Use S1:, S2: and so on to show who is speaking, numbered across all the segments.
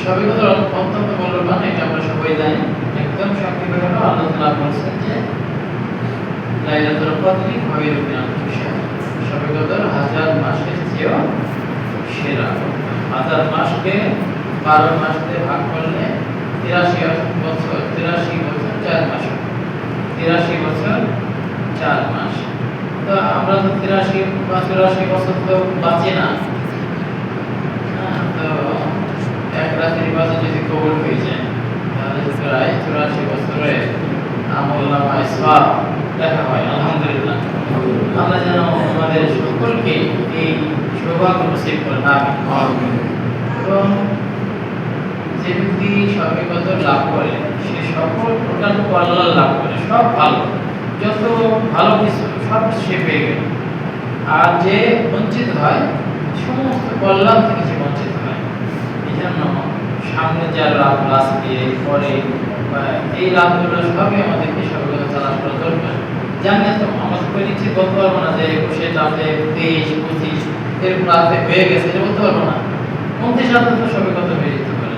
S1: সবে কদর অত্যন্ত মূল্যবান, এটা আমরা সবাই জানি। একদম সংক্ষেপে হলো আল্লাহ তাআলা বলেছেন যে লাইলাতুল কদর খায়রুম মিনাল আলফি শাহর। সবে কদর 1000 মাসের চেয়েও সেরা। 1000 মাসকে 12 মাস দিয়ে ভাগ করলে 83 বছর, 83 বছর 4 মাস, 83 বছর 4 মাস। তো আমরা তো 83 বা 84 বছর তো বাঁচি না। তো এক রাতের ইবাদত যদি কবুল হয়ে যায় তাহলে প্রায় 84 বছরে আমলনামায় সওয়াব লেখা হয়। আলহামদুলিল্লাহ, আল্লাহ যেন আমাদের সকলকে এই সৌভাগ্য নসিব করেন। আমিন। এবং যে ব্যক্তি সবে কদর লাভ করে সে সকল প্রকার কল্যাণ লাভ করে, সব ভালো, যত ভালো কিছু সব সে পেয়ে গেল। আর যে বঞ্চিত হয় সমস্ত কল্যাণ থেকে সে বঞ্চিত হয়। এই জন্য সামনে যা লাভ আসবে পরে এই লাভগুলো সবই আমাদেরকে সবে কদর তালাশ করা দরকার। জানি তো আমাদের করে নিশ্চিত বলতে পারবো না যে 21 রাতে 23 25 এরকম রাতে হয়ে গেছে, এটা বলতে পারবো না। 29 রাতে তো সবে কদর হয়ে যেতে পারে,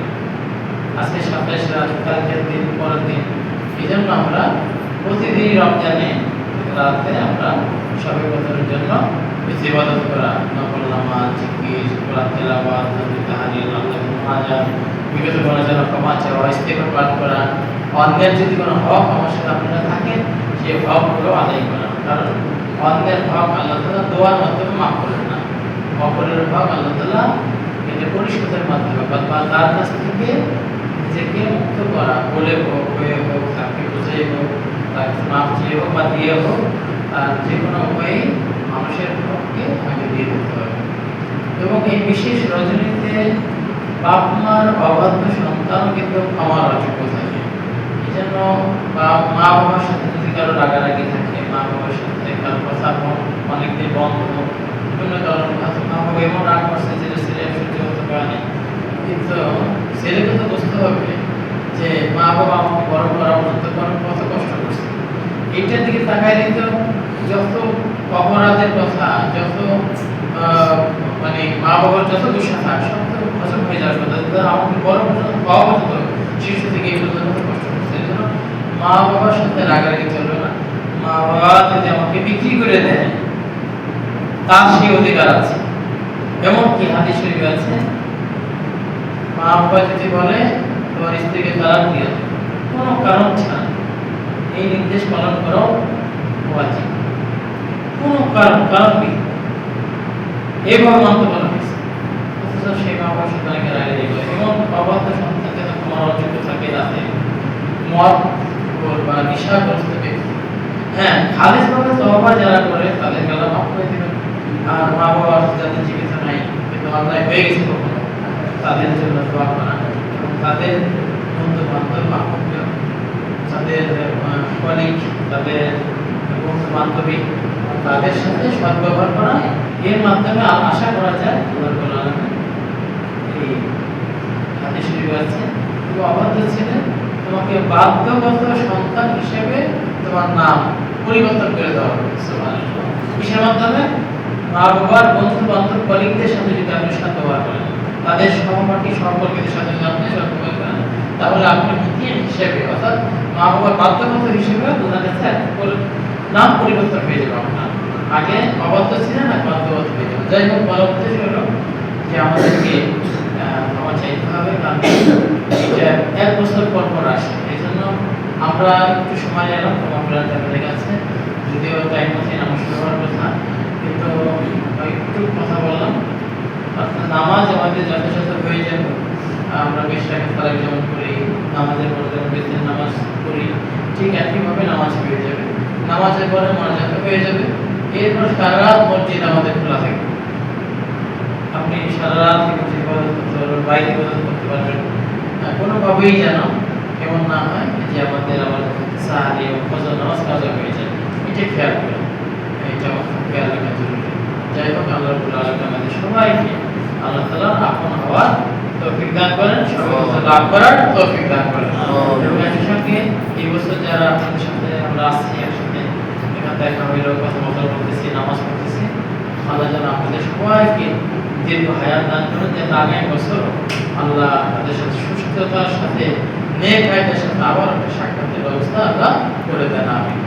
S1: আজকে 27 রাত, কালকের দিন, পরের দিন। এই জন্য আমরা প্রতিদিন রমজানে রাতে আমরা সবে কদরের জন্য ইবাদত করা, নফল নামাজ, জিকির, কোরআন তেলাওয়াত, তাহলিল, আল্লাহু মুনাজাত, বিগত গুনাহ যেন ক্ষমা চাওয়া, ইস্তিগফার পাঠ করা, অন্যের যদি কোনো হক আমার সাথে আপনারা থাকে সেই হকগুলো আদায় করা। কারণ অন্যের হক আল্লাহ তাআলা দোয়ার মাধ্যমে মাফ করেন না, অপরের হক আল্লাহ তাআলা এটা পরিশোধের মাধ্যমে বা তার কাছ থেকে নিজেকে মুক্ত করা, বলে হোক, হয়ে হোক, তাকে বুঝিয়ে হোক, তাকে মাফ চেয়ে হোক বা দিয়ে হোক, আর যে কোনো উপায়ে মানুষের হককে আগে দিয়ে দিতে হবে। এবং এই বিশেষ রজনীতে বাপ মার অবাধ্য সন্তানও কিন্তু ক্ষমার অযোগ্য থাকে। এই জন্য মা বাবার সাথে যদি কারো রাগারাগি থাকে, মা বাবার সাথে কারো কথা অনেকদিন বন্ধ, বিভিন্ন কারণে মা বাবা এমন রাগ করছে যে ছেলে সহ্য করতে পারে না, কিন্তু ছেলেকে তো বুঝতে হবে যে মা বাবা আমাকে বড় করা পর্যন্ত কত কষ্ট করছে। এইটার দিকে তাকায় দিত যত অপরাধের কথা, যত মানে মা বাবার যত দুঃসাহস সব তো হজম হয়ে যাওয়ার কথা। আমাকে বড় পর্যন্ত হওয়া পর্যন্ত শিশু থেকে এই পর্যন্ত কষ্ট করছে। এই জন্য মা বাবার সাথে রাগারাগি চলবে না। মা বাবা যদি আমাকে বিক্রি করে দেয় তার সেই অধিকার আছে। এমনকি হাদিস শরীফে আছে, মা বাবা যদি বলে তোমার স্ত্রীকে তালাক দিয়ে দাও কোনো কারণ ছাড়া, এই নির্দেশ পালন করাও ওয়াজিব। কোনো কারণ নেই, এইভাবে মানতে বলা হয়েছে। অথচ সেই মা বাবার সাথে অনেকে রাগারাগি করে। এমন অবাধ্য সন্তানকে তো তোমার অযোগ্য থাকে রাতে মদ বা নেশাগ্রস্ত ব্যক্তি। হ্যাঁ, খালিসভাবে তওবা যারা করে তাদেরকে আল্লাহ মাফ করে দিবেন। আর মা বাবা যাদের জীবিত নাই কিন্তু অন্যায় হয়ে গেছে কখনো, তাদের জন্য দোয়া করা এবং তাদের বন্ধু বান্ধব, আপনজন, তাদের কলিগ, তাদের বন্ধু বান্ধবী, তাদের সাথে সদ্ব্যবহার করা। এর মাধ্যমে আশা করা যায় আল্লাহ আলামিন এই হাদিস শরীফে আছে, তুমি অবাধ্য ছিলে, তোমাকে বাধ্যগত সন্তান হিসেবে তোমার নাম পরিবর্তন করে দেওয়া হবে। সুবহানাল্লাহ। কিসের মাধ্যমে? মা বাবার বন্ধু বান্ধব কলিগদের সাথে যদি আপনি সদ্ব্যবহার করেন, তাদের সহপাঠী সহকর্মীদের সাথে যদি আপনি সদ্ব্যবহার করেন, তাহলে আপনি মুতিয়ে হিসেবে অর্থাৎ মা বাবার বাধ্যগত হিসেবে ওনার কাছে নাম পরিবর্তন হয়ে যাবে। আপনার আগে অবাধ্য ছিলেন না বাধ্যগত হয়ে যাবে। যাই হোক, বলার উদ্দেশ্য হলো যে আমাদেরকে ক্ষমা চাইতে হবে, কারণ এটা 1 বছর পর পর আসে। এই জন্য আমরা একটু সময় এলাম ক্ষমা করার তাদের কাছে, যদিও টাইম আছে নামাজ শুরু হওয়ার কথা, কিন্তু একটু কথা বললাম। অর্থাৎ নামাজ আমাদের যথাযথ হয়ে যাবে। আমরা 20 টাকা তারাবি যেমন করি, নামাজের পরে যেমন বেতের নামাজ করি, ঠিক একইভাবে নামাজ হয়ে যাবে। নামাজের পরে মোনাজাত হয়ে যাবে। এরপর সারা রাত মসজিদ আমাদের খোলা থাকবে। আপনি সারা রাত ইবাদত করতে পারবেন, বাইরে ইবাদত করতে পারবেন। কোনোভাবেই যেন এমন না হয় যে আমাদের আবার সাহারি এবং ফজর নামাজ কাজা হয়ে যায়। এটা খেয়াল করেন, এটা খেয়াল রাখা জরুরি। যাই হোক, আল্লাহ রাব্বুল আলামিন আমাদের সবাইকে আল্লাহ তাআলা আপন হওয়ার তৌফিক দান করেন, সবাইকে লাভ করার তৌফিক দান করেন। এবং একই সঙ্গে এই বছর যারা আপনাদের সাথে আমরা আসছি, একসাথে এখানে দেখা হইলেও কথা বলতেছি, নামাজ পড়তেছি, আল্লাহ যেন আমাদের সবাইকে দীর্ঘ হায়াত দান করেন, যেন আগামী বছর আল্লাহ তাদের সাথে সুস্থতার সাথে নেক হায়াতের সাথে আবার একটা সাক্ষাতের ব্যবস্থা আল্লাহ করে দেন। আমিন।